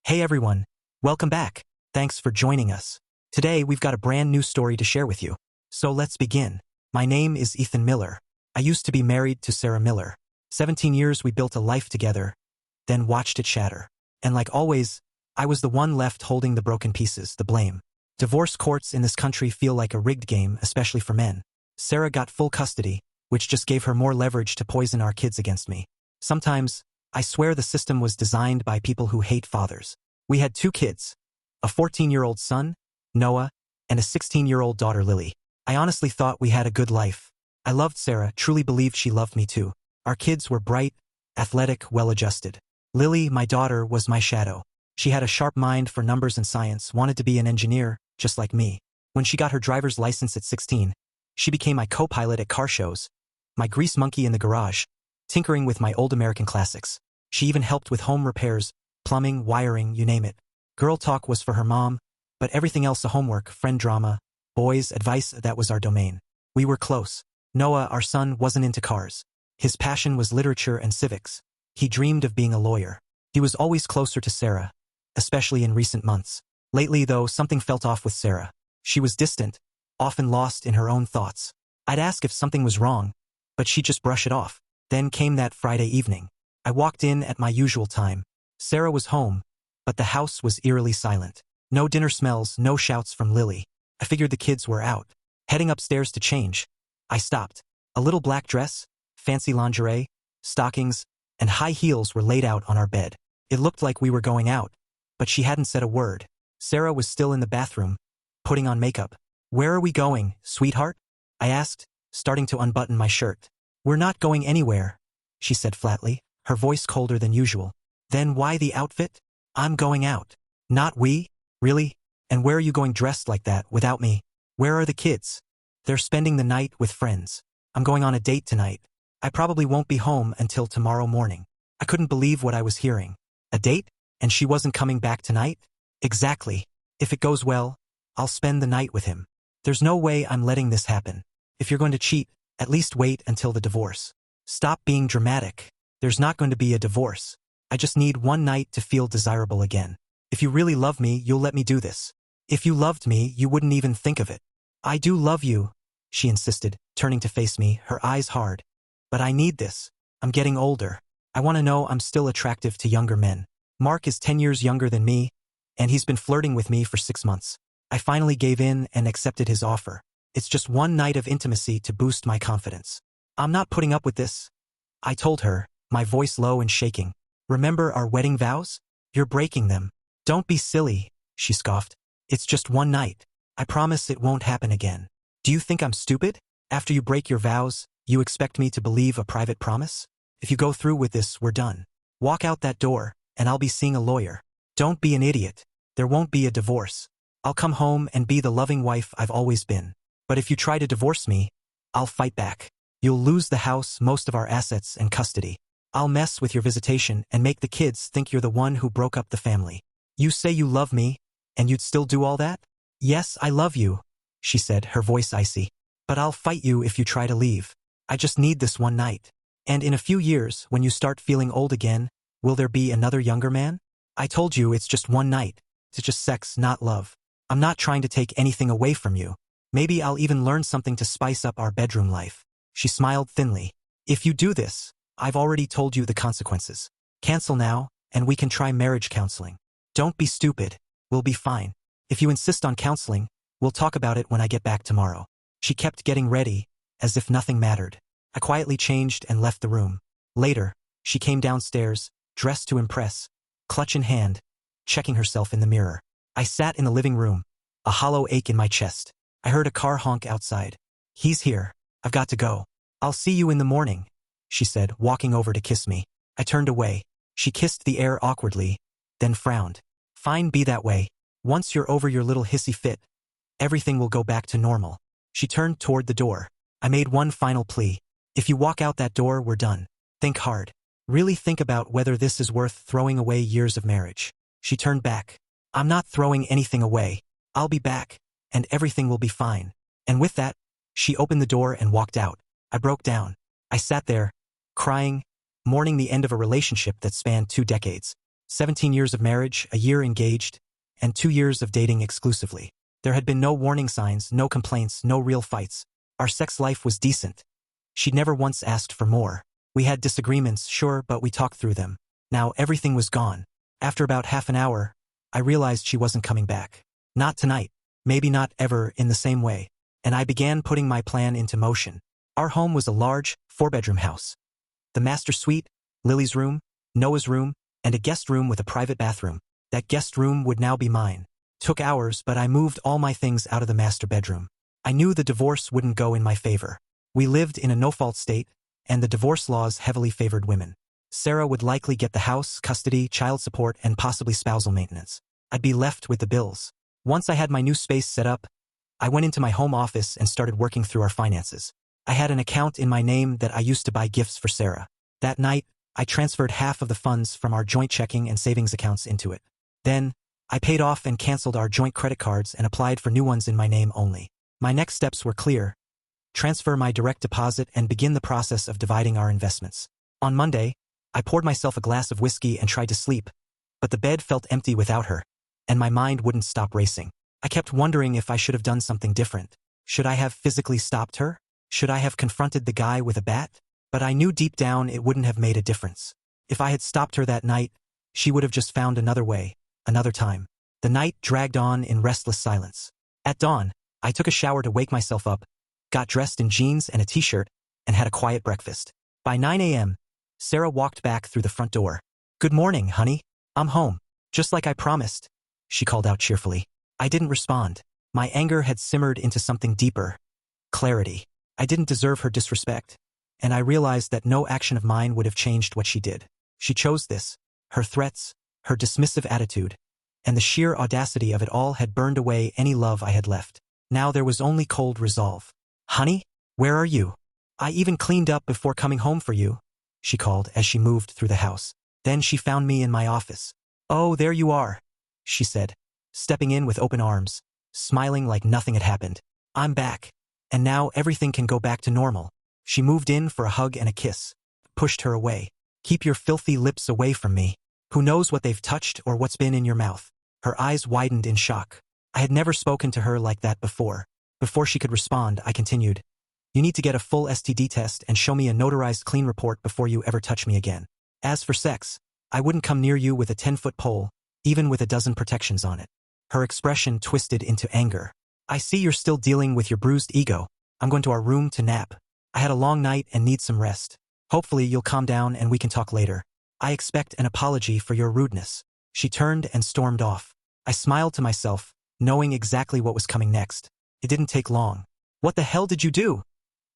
Hey everyone, welcome back. Thanks for joining us. Today we've got a brand new story to share with you. So let's begin. My name is Ethan Miller. I used to be married to Sarah Miller. 17 years we built a life together, then watched it shatter. And like always, I was the one left holding the broken pieces, the blame. Divorce courts in this country feel like a rigged game, especially for men. Sarah got full custody, which just gave her more leverage to poison our kids against me. Sometimes, I swear the system was designed by people who hate fathers. We had 2 kids, a 14-year-old son, Noah, and a 16-year-old daughter, Lily. I honestly thought we had a good life. I loved Sarah, truly believed she loved me too. Our kids were bright, athletic, well-adjusted. Lily, my daughter, was my shadow. She had a sharp mind for numbers and science, wanted to be an engineer, just like me. When she got her driver's license at 16, she became my co-pilot at car shows, my grease monkey in the garage, tinkering with my old American classics. She even helped with home repairs, plumbing, wiring, you name it. Girl talk was for her mom, but everything else a homework, friend drama, boys, advice, that was our domain. We were close. Noah, our son, wasn't into cars. His passion was literature and civics. He dreamed of being a lawyer. He was always closer to Sarah, especially in recent months. Lately, though, something felt off with Sarah. She was distant, often lost in her own thoughts. I'd ask if something was wrong, but she'd just brush it off. Then came that Friday evening. I walked in at my usual time. Sarah was home, but the house was eerily silent. No dinner smells, no shouts from Lily. I figured the kids were out. Heading upstairs to change, I stopped. A little black dress, fancy lingerie, stockings, and high heels were laid out on our bed. It looked like we were going out, but she hadn't said a word. Sarah was still in the bathroom, putting on makeup. "Where are we going, sweetheart?" I asked, starting to unbutton my shirt. "We're not going anywhere," she said flatly, her voice colder than usual. "Then why the outfit?" "I'm going out." "Not we? Really? And where are you going dressed like that without me?" "Where are the kids?" "They're spending the night with friends. I'm going on a date tonight. I probably won't be home until tomorrow morning." I couldn't believe what I was hearing. A date? And she wasn't coming back tonight? Exactly. If it goes well, I'll spend the night with him. There's no way I'm letting this happen. If you're going to cheat, at least wait until the divorce. Stop being dramatic. There's not going to be a divorce. I just need one night to feel desirable again. If you really love me, you'll let me do this. If you loved me, you wouldn't even think of it. "I do love you," she insisted, turning to face me, her eyes hard. "But I need this. I'm getting older. I want to know I'm still attractive to younger men. Mark is 10 years younger than me, and he's been flirting with me for 6 months. I finally gave in and accepted his offer. It's just one night of intimacy to boost my confidence. I'm not putting up with this," I told her, my voice low and shaking. "Remember our wedding vows? You're breaking them." "Don't be silly," she scoffed. "It's just one night. I promise it won't happen again." "Do you think I'm stupid? After you break your vows, you expect me to believe a private promise? If you go through with this, we're done. Walk out that door, and I'll be seeing a lawyer. Don't be an idiot. There won't be a divorce. I'll come home and be the loving wife I've always been. But if you try to divorce me, I'll fight back. You'll lose the house, most of our assets, and custody. I'll mess with your visitation and make the kids think you're the one who broke up the family. You say you love me, and you'd still do all that?" "Yes, I love you," she said, her voice icy. "But I'll fight you if you try to leave. I just need this one night. And in a few years, when you start feeling old again, will there be another younger man? I told you it's just one night. It's just sex, not love. I'm not trying to take anything away from you. Maybe I'll even learn something to spice up our bedroom life." She smiled thinly. "If you do this, I've already told you the consequences. Cancel now, and we can try marriage counseling. Don't be stupid. We'll be fine. If you insist on counseling, we'll talk about it when I get back tomorrow." She kept getting ready, as if nothing mattered. I quietly changed and left the room. Later, she came downstairs, dressed to impress, clutch in hand, checking herself in the mirror. I sat in the living room, a hollow ache in my chest. I heard a car honk outside. "He's here. I've got to go. I'll see you in the morning," she said, walking over to kiss me. I turned away. She kissed the air awkwardly, then frowned. "Fine, be that way. Once you're over your little hissy fit, everything will go back to normal." She turned toward the door. I made one final plea. "If you walk out that door, we're done. Think hard. Really think about whether this is worth throwing away years of marriage." She turned back. "I'm not throwing anything away. I'll be back, and everything will be fine." And with that, she opened the door and walked out. I broke down. I sat there, crying, mourning the end of a relationship that spanned 2 decades. 17 years of marriage, a year engaged, and 2 years of dating exclusively. There had been no warning signs, no complaints, no real fights. Our sex life was decent. She'd never once asked for more. We had disagreements, sure, but we talked through them. Now everything was gone. After about half an hour, I realized she wasn't coming back. Not tonight. Maybe not ever in the same way. And I began putting my plan into motion. Our home was a large, 4-bedroom house. The master suite, Lily's room, Noah's room, and a guest room with a private bathroom. That guest room would now be mine. Took hours, but I moved all my things out of the master bedroom. I knew the divorce wouldn't go in my favor. We lived in a no-fault state, and the divorce laws heavily favored women. Sarah would likely get the house, custody, child support, and possibly spousal maintenance. I'd be left with the bills. Once I had my new space set up, I went into my home office and started working through our finances. I had an account in my name that I used to buy gifts for Sarah. That night, I transferred half of the funds from our joint checking and savings accounts into it. Then, I paid off and canceled our joint credit cards and applied for new ones in my name only. My next steps were clear. Transfer my direct deposit and begin the process of dividing our investments. On Monday, I poured myself a glass of whiskey and tried to sleep, but the bed felt empty without her, and my mind wouldn't stop racing. I kept wondering if I should have done something different. Should I have physically stopped her? Should I have confronted the guy with a bat? But I knew deep down it wouldn't have made a difference. If I had stopped her that night, she would have just found another way, another time. The night dragged on in restless silence. At dawn, I took a shower to wake myself up, got dressed in jeans and a t-shirt, and had a quiet breakfast. By 9 a.m., Sarah walked back through the front door. "Good morning, honey. I'm home. Just like I promised," she called out cheerfully. I didn't respond. My anger had simmered into something deeper. Clarity. I didn't deserve her disrespect, and I realized that no action of mine would have changed what she did. She chose this. Her threats, her dismissive attitude, and the sheer audacity of it all had burned away any love I had left. Now there was only cold resolve. "Honey, where are you? I even cleaned up before coming home for you," she called as she moved through the house. Then she found me in my office. "Oh, there you are," she said, stepping in with open arms, smiling like nothing had happened. "I'm back, and now everything can go back to normal." She moved in for a hug and a kiss, pushed her away. "Keep your filthy lips away from me. Who knows what they've touched or what's been in your mouth?" Her eyes widened in shock. I had never spoken to her like that before. Before she could respond, I continued, "You need to get a full STD test and show me a notarized clean report before you ever touch me again. As for sex, I wouldn't come near you with a 10-foot pole, even with a dozen protections on it." Her expression twisted into anger. "I see you're still dealing with your bruised ego. I'm going to our room to nap. I had a long night and need some rest. Hopefully you'll calm down and we can talk later. I expect an apology for your rudeness." She turned and stormed off. I smiled to myself, knowing exactly what was coming next. It didn't take long. "What the hell did you do?"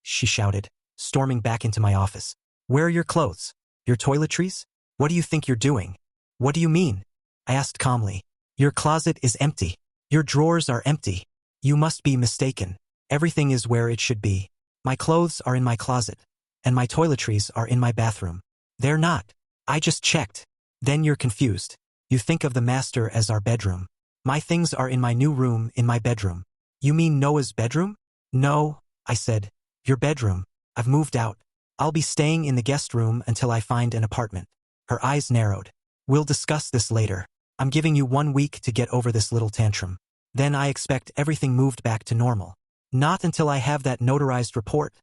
she shouted, storming back into my office. "Where are your clothes? Your toiletries? What do you think you're doing?" "What do you mean?" I asked calmly. "Your closet is empty. Your drawers are empty. You must be mistaken. Everything is where it should be. My clothes are in my closet, and my toiletries are in my bathroom." "They're not. I just checked." "Then you're confused. You think of the master as our bedroom. My things are in my new room in my bedroom." "You mean Noah's bedroom?" "No," I said. "Your bedroom. I've moved out. I'll be staying in the guest room until I find an apartment." Her eyes narrowed. "We'll discuss this later. I'm giving you 1 week to get over this little tantrum. Then I expect everything moved back to normal." "Not until I have that notarized report,"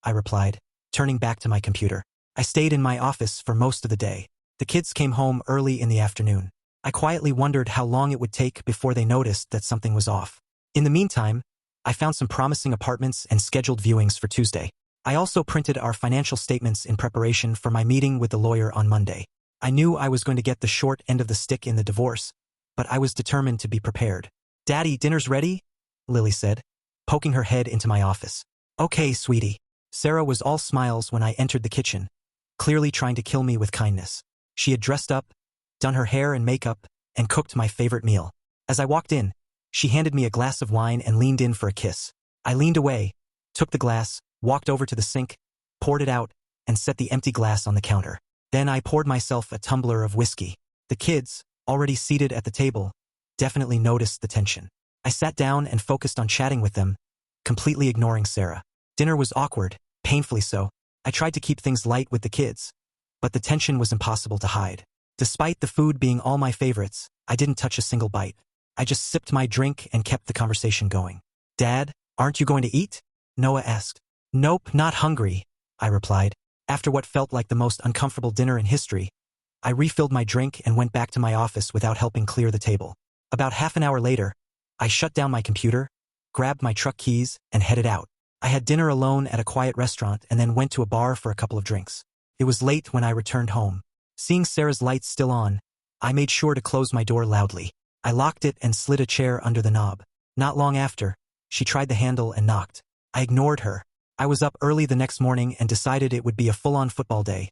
I replied, turning back to my computer. I stayed in my office for most of the day. The kids came home early in the afternoon. I quietly wondered how long it would take before they noticed that something was off. In the meantime, I found some promising apartments and scheduled viewings for Tuesday. I also printed our financial statements in preparation for my meeting with the lawyer on Monday. I knew I was going to get the short end of the stick in the divorce, but I was determined to be prepared. "Daddy, dinner's ready?" Lily said, poking her head into my office. "Okay, sweetie." Sarah was all smiles when I entered the kitchen, clearly trying to kill me with kindness. She had dressed up, done her hair and makeup, and cooked my favorite meal. As I walked in, she handed me a glass of wine and leaned in for a kiss. I leaned away, took the glass, walked over to the sink, poured it out, and set the empty glass on the counter. Then I poured myself a tumbler of whiskey. The kids, already seated at the table, definitely noticed the tension. I sat down and focused on chatting with them, completely ignoring Sarah. Dinner was awkward, painfully so. I tried to keep things light with the kids, but the tension was impossible to hide. Despite the food being all my favorites, I didn't touch a single bite. I just sipped my drink and kept the conversation going. Dad, aren't you going to eat? Noah asked. Nope, not hungry, I replied. After what felt like the most uncomfortable dinner in history, I refilled my drink and went back to my office without helping clear the table. About half an hour later, I shut down my computer, grabbed my truck keys, and headed out. I had dinner alone at a quiet restaurant and then went to a bar for a couple of drinks. It was late when I returned home. Seeing Sarah's lights still on, I made sure to close my door loudly. I locked it and slid a chair under the knob. Not long after, she tried the handle and knocked. I ignored her. I was up early the next morning and decided it would be a full-on football day.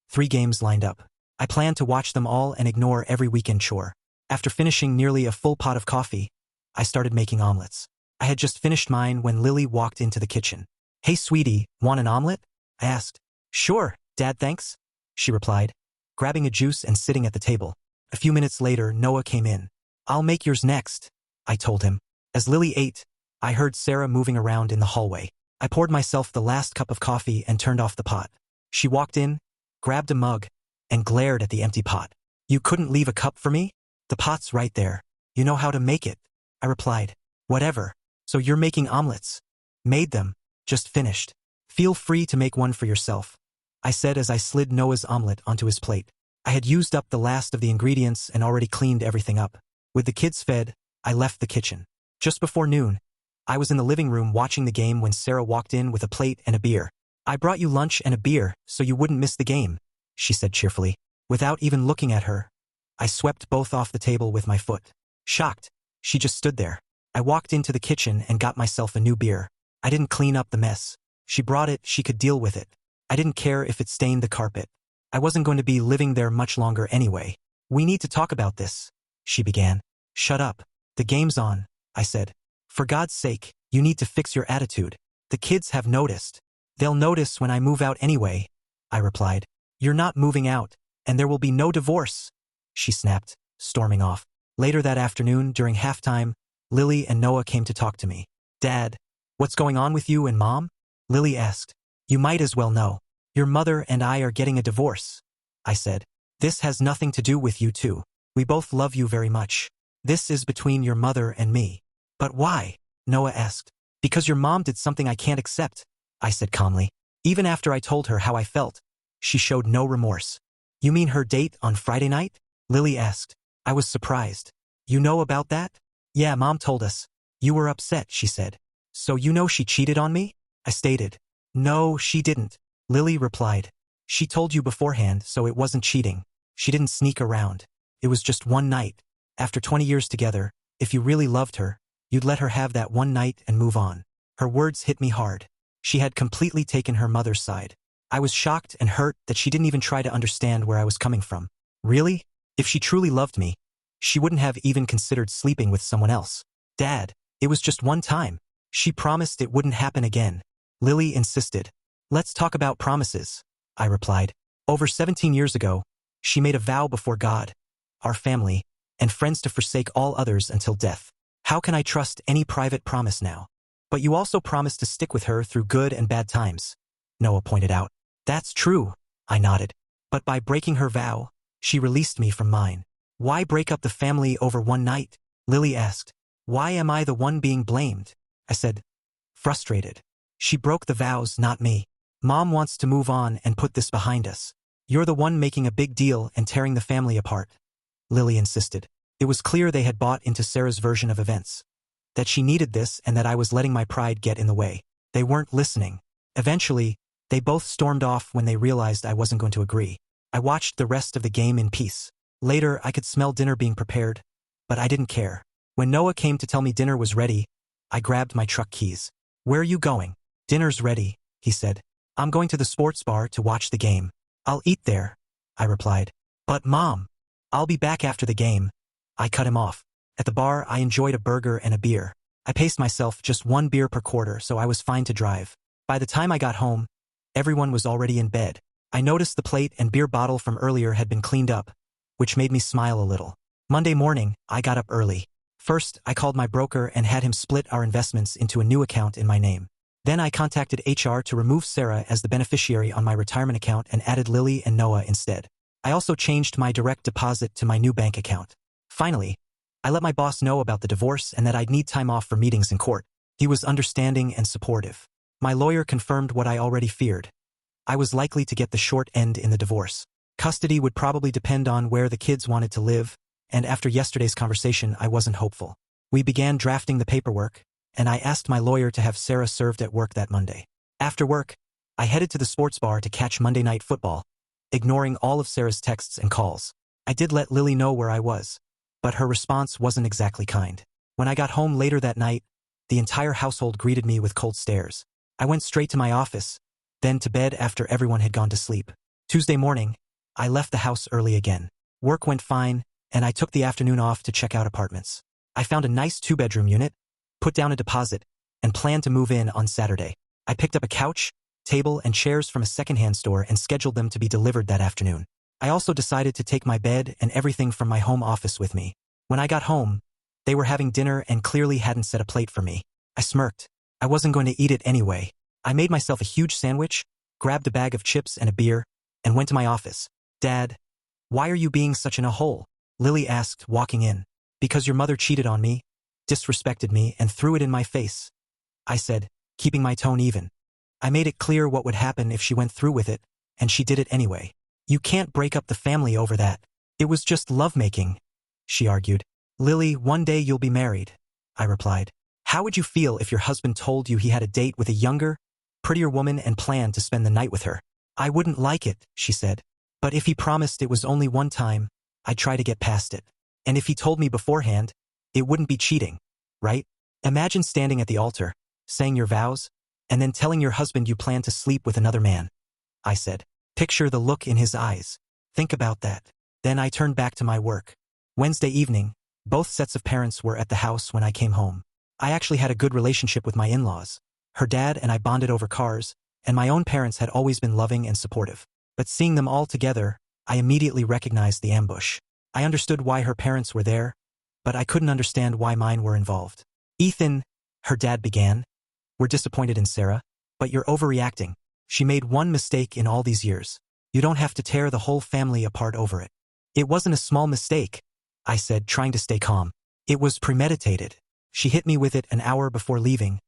3 games lined up. I planned to watch them all and ignore every weekend chore. After finishing nearly a full pot of coffee, I started making omelets. I had just finished mine when Lily walked into the kitchen. Hey sweetie, want an omelet? I asked. Sure, Dad, thanks, she replied, grabbing a juice and sitting at the table. A few minutes later, Noah came in. I'll make yours next, I told him. As Lily ate, I heard Sarah moving around in the hallway. I poured myself the last cup of coffee and turned off the pot. She walked in, grabbed a mug, and glared at the empty pot. You couldn't leave a cup for me? The pot's right there. You know how to make it, I replied. Whatever. So you're making omelets? Made them. Just finished. Feel free to make one for yourself, I said as I slid Noah's omelet onto his plate. I had used up the last of the ingredients and already cleaned everything up. With the kids fed, I left the kitchen. Just before noon, I was in the living room watching the game when Sarah walked in with a plate and a beer. I brought you lunch and a beer so you wouldn't miss the game, she said cheerfully. Without even looking at her, I swept both off the table with my foot. Shocked, she just stood there. I walked into the kitchen and got myself a new beer. I didn't clean up the mess. She brought it, she could deal with it. I didn't care if it stained the carpet. I wasn't going to be living there much longer anyway. We need to talk about this, she began. Shut up. The game's on, I said. For God's sake, you need to fix your attitude. The kids have noticed. They'll notice when I move out anyway, I replied. You're not moving out, and there will be no divorce, she snapped, storming off. Later that afternoon, during halftime, Lily and Noah came to talk to me. Dad, what's going on with you and Mom? Lily asked. You might as well know. Your mother and I are getting a divorce, I said. This has nothing to do with you two. We both love you very much. This is between your mother and me. But why? Noah asked. Because your mom did something I can't accept, I said calmly. Even after I told her how I felt, she showed no remorse. You mean her date on Friday night? Lily asked. I was surprised. You know about that? Yeah, Mom told us. You were upset, she said. So you know she cheated on me? I stated. No, she didn't, Lily replied. She told you beforehand, so it wasn't cheating. She didn't sneak around. It was just one night. After 20 years together, if you really loved her, you'd let her have that one night and move on. Her words hit me hard. She had completely taken her mother's side. I was shocked and hurt that she didn't even try to understand where I was coming from. Really? If she truly loved me, she wouldn't have even considered sleeping with someone else. Dad, it was just one time. She promised it wouldn't happen again. Lily insisted. Let's talk about promises, I replied. Over 17 years ago, she made a vow before God, our family, and friends to forsake all others until death. How can I trust any private promise now? But you also promised to stick with her through good and bad times, Noah pointed out. That's true, I nodded. But by breaking her vow, she released me from mine. Why break up the family over one night? Lily asked. Why am I the one being blamed? I said, frustrated. She broke the vows, not me. Mom wants to move on and put this behind us. You're the one making a big deal and tearing the family apart, Lily insisted. It was clear they had bought into Sarah's version of events. That she needed this and that I was letting my pride get in the way. They weren't listening. Eventually, they both stormed off when they realized I wasn't going to agree. I watched the rest of the game in peace. Later, I could smell dinner being prepared, but I didn't care. When Noah came to tell me dinner was ready, I grabbed my truck keys. Where are you going? Dinner's ready, he said. I'm going to the sports bar to watch the game. I'll eat there, I replied. But Mom, I'll be back after the game. I cut him off. At the bar, I enjoyed a burger and a beer. I paced myself just 1 beer per quarter, so I was fine to drive. By the time I got home, everyone was already in bed. I noticed the plate and beer bottle from earlier had been cleaned up, which made me smile a little. Monday morning, I got up early. First, I called my broker and had him split our investments into a new account in my name. Then I contacted HR to remove Sarah as the beneficiary on my retirement account and added Lily and Noah instead. I also changed my direct deposit to my new bank account. Finally, I let my boss know about the divorce and that I'd need time off for meetings in court. He was understanding and supportive. My lawyer confirmed what I already feared. I was likely to get the short end in the divorce. Custody would probably depend on where the kids wanted to live, and after yesterday's conversation, I wasn't hopeful. We began drafting the paperwork, and I asked my lawyer to have Sarah served at work that Monday. After work, I headed to the sports bar to catch Monday Night Football, ignoring all of Sarah's texts and calls. I did let Lily know where I was, but her response wasn't exactly kind. When I got home later that night, the entire household greeted me with cold stares. I went straight to my office, then to bed after everyone had gone to sleep. Tuesday morning, I left the house early again. Work went fine, and I took the afternoon off to check out apartments. I found a nice 2-bedroom unit, put down a deposit, and planned to move in on Saturday. I picked up a couch, table, and chairs from a secondhand store and scheduled them to be delivered that afternoon. I also decided to take my bed and everything from my home office with me. When I got home, they were having dinner and clearly hadn't set a plate for me. I smirked. I wasn't going to eat it anyway. I made myself a huge sandwich, grabbed a bag of chips and a beer, and went to my office. "Dad, why are you being such in a hole?" Lily asked, walking in. "Because your mother cheated on me, disrespected me, and threw it in my face," I said, keeping my tone even. I made it clear what would happen if she went through with it, and she did it anyway. "You can't break up the family over that. It was just lovemaking," she argued. "Lily, one day you'll be married," I replied. "How would you feel if your husband told you he had a date with a younger, prettier woman and planned to spend the night with her?" "I wouldn't like it," she said. "But if he promised it was only one time, I'd try to get past it. And if he told me beforehand, it wouldn't be cheating, right? Imagine standing at the altar, saying your vows, and then telling your husband you plan to sleep with another man," I said. "Picture the look in his eyes. Think about that." Then I turned back to my work. Wednesday evening, both sets of parents were at the house when I came home. I actually had a good relationship with my in-laws. Her dad and I bonded over cars, and my own parents had always been loving and supportive. But seeing them all together, I immediately recognized the ambush. I understood why her parents were there, but I couldn't understand why mine were involved. "Ethan," her dad began, "we're disappointed in Sarah, but you're overreacting. She made one mistake in all these years. You don't have to tear the whole family apart over it." "It wasn't a small mistake," I said, trying to stay calm. "It was premeditated. She hit me with it an hour before leaving,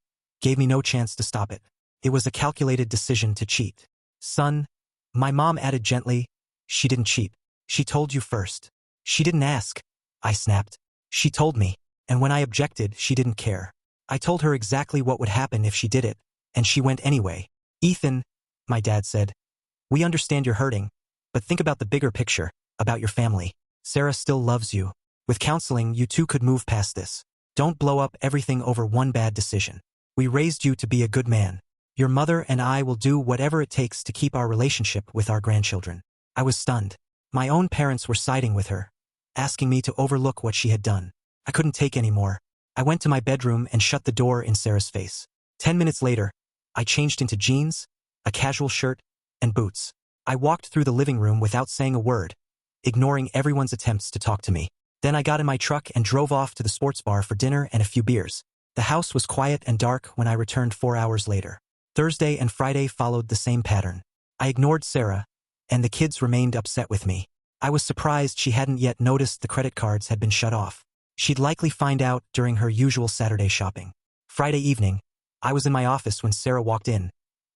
gave me no chance to stop it. It was a calculated decision to cheat." "Son," my mom added gently, "she didn't cheat. She told you first." "She didn't ask," I snapped. "She told me, and when I objected, she didn't care. I told her exactly what would happen if she did it, and she went anyway." "Ethan," my dad said, "we understand you're hurting, but think about the bigger picture, about your family. Sarah still loves you. With counseling, you two could move past this. Don't blow up everything over one bad decision. We raised you to be a good man. Your mother and I will do whatever it takes to keep our relationship with our grandchildren." I was stunned. My own parents were siding with her, asking me to overlook what she had done. I couldn't take any more. I went to my bedroom and shut the door in Sarah's face. 10 minutes later, I changed into jeans, a casual shirt, and boots. I walked through the living room without saying a word, ignoring everyone's attempts to talk to me. Then I got in my truck and drove off to the sports bar for dinner and a few beers. The house was quiet and dark when I returned 4 hours later. Thursday and Friday followed the same pattern. I ignored Sarah, and the kids remained upset with me. I was surprised she hadn't yet noticed the credit cards had been shut off. She'd likely find out during her usual Saturday shopping. Friday evening, I was in my office when Sarah walked in,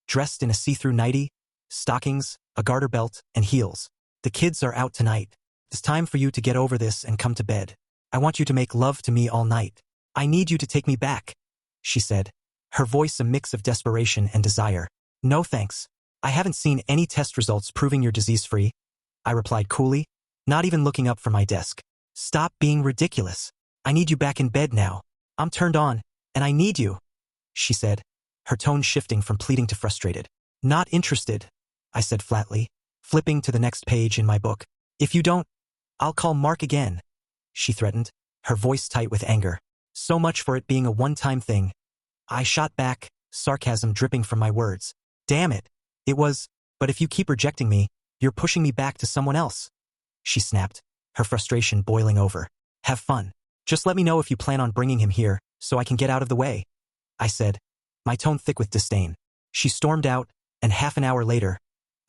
dressed in a see-through nightie, stockings, a garter belt, and heels. "The kids are out tonight. It's time for you to get over this and come to bed. I want you to make love to me all night. I need you to take me back," she said, her voice a mix of desperation and desire. "No thanks. I haven't seen any test results proving you're disease-free," I replied coolly, not even looking up from my desk. "Stop being ridiculous. I need you back in bed now. I'm turned on, and I need you," she said, her tone shifting from pleading to frustrated. "Not interested," I said flatly, flipping to the next page in my book. "If you don't, I'll call Mark again," she threatened, her voice tight with anger. "So much for it being a one-time thing," I shot back, sarcasm dripping from my words. "Damn it. It was, but if you keep rejecting me, you're pushing me back to someone else," she snapped, her frustration boiling over. "Have fun. Just let me know if you plan on bringing him here, so I can get out of the way," I said, my tone thick with disdain. She stormed out, and half an hour later,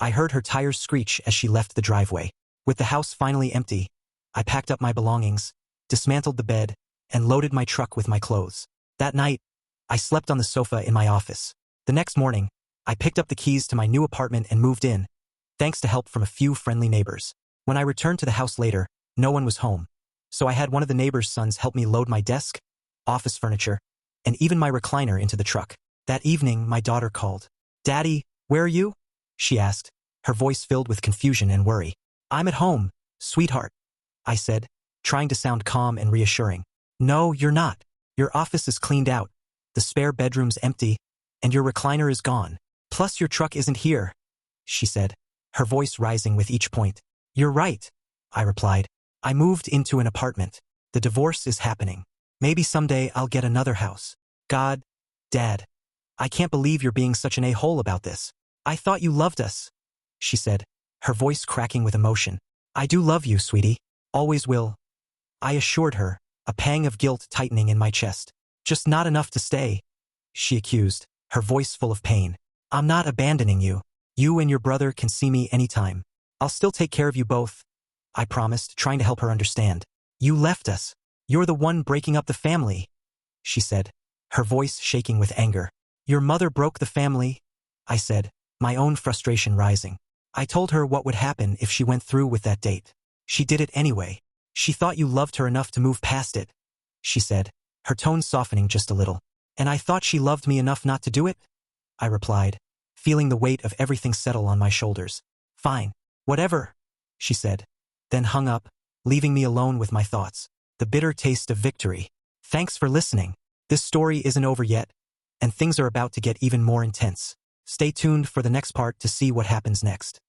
I heard her tires screech as she left the driveway. With the house finally empty, I packed up my belongings, dismantled the bed, and loaded my truck with my clothes. That night, I slept on the sofa in my office. The next morning, I picked up the keys to my new apartment and moved in, thanks to help from a few friendly neighbors. When I returned to the house later, no one was home, so I had one of the neighbors' sons help me load my desk, office furniture, and even my recliner into the truck. That evening, my daughter called. "Daddy, where are you?" she asked, her voice filled with confusion and worry. "I'm at home, sweetheart," I said, trying to sound calm and reassuring. "No, you're not. Your office is cleaned out, the spare bedroom's empty, and your recliner is gone. Plus your truck isn't here," she said, her voice rising with each point. "You're right," I replied. "I moved into an apartment. The divorce is happening. Maybe someday I'll get another house. God, Dad, I can't believe you're being such an a-hole about this. I thought you loved us," she said, her voice cracking with emotion. "I do love you, sweetie. Always will," I assured her, a pang of guilt tightening in my chest. "Just not enough to stay," she accused, her voice full of pain. "I'm not abandoning you. You and your brother can see me anytime. I'll still take care of you both," I promised, trying to help her understand. "You left us. You're the one breaking up the family," she said, her voice shaking with anger. "Your mother broke the family," I said, my own frustration rising. "I told her what would happen if she went through with that date. She did it anyway. She thought you loved her enough to move past it," she said, her tone softening just a little. "And I thought she loved me enough not to do it?" I replied, feeling the weight of everything settle on my shoulders. "Fine, whatever," she said, then hung up, leaving me alone with my thoughts. The bitter taste of victory. Thanks for listening. This story isn't over yet, and things are about to get even more intense. Stay tuned for the next part to see what happens next.